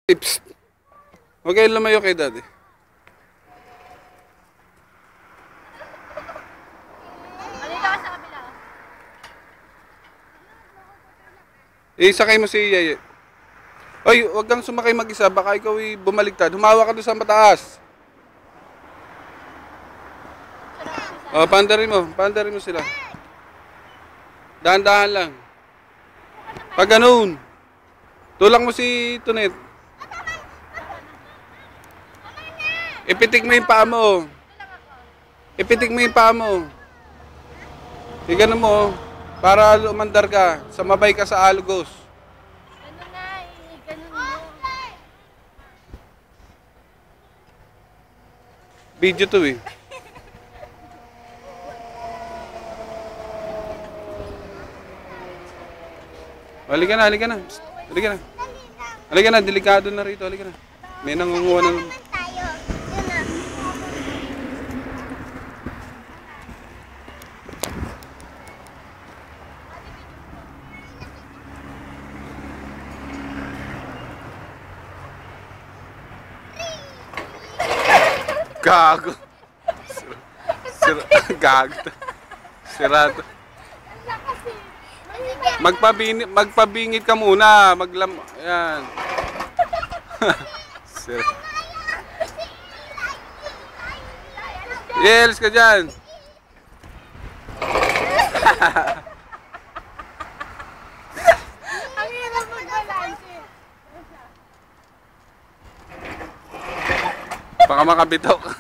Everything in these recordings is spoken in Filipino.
Tips. Huwag kayong lumayo kay daddy. Alito ka sa kabila. Isakay mo si Yeye. Oy, huwag kang sumakay mag-isa. Baka ikaw bumaliktad. Humawa ka doon sa mataas. O, paandarin mo. Paandarin mo sila. Dahan-dahan lang. Pag ganun. Tulak mo si Tunet. Ipitik mo yung paa mo. Ipitik mo yung paa mo. Ganun mo. Para umandar ka. Sumabay ka sa alugos. Ganun na eh. Ganun mo. Video to eh. Halika na, halika na. Halika na. Halika na, delikado na rito. Halika na. May nangunguha ng... Gago. Gago. Sirado. Magpabingit ka muna. Ayan. Yes, ka dyan. Ang hirap mag-balance. Baka makabitok. Ang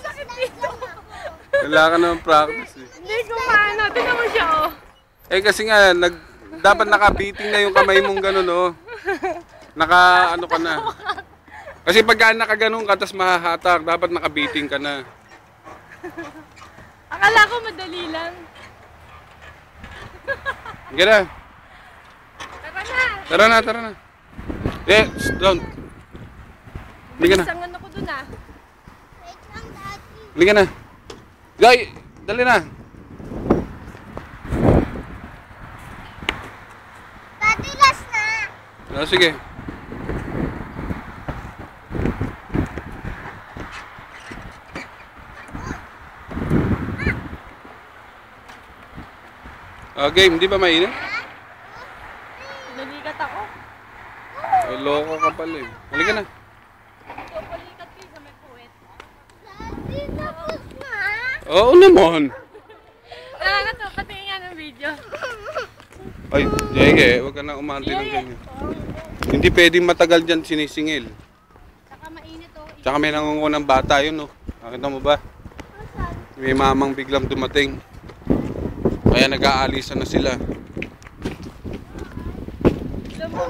sakit dito. Kailangan naman practice eh. Hindi ko paano. Tignan mo siya oh. Eh kasi nga, dapat nakabiting na yung kamay mong gano'n, oh. Ano ka na. Kasi pagka nakaganon ka, tapos mahahatak, dapat nakabiting ka na. Akala ko madali lang. Sige na. Tara na. Tara na, tara na. Eh, down. Halika na. Bisangan ako dun ah. Halika na. Guy, dali na. Daddy, last na. Oh, sige. Game, di ba mainit? Nalikat ako. Ay, loko ka pala eh. Halika na. So, palikat kayo sa may puwet. Daddy, tapos na. Oo naman. Nakakatawa, patingin nga ng video. Ay, Jege, huwag ka na umante ng ganyan. Hindi pwedeng matagal dyan sinisingil. Saka mainit oh. Tsaka may nangungunang bata yun, no? Nakita mo ba? May mamang biglang dumating. Kaya nag-aalisan na sila. Alam mo,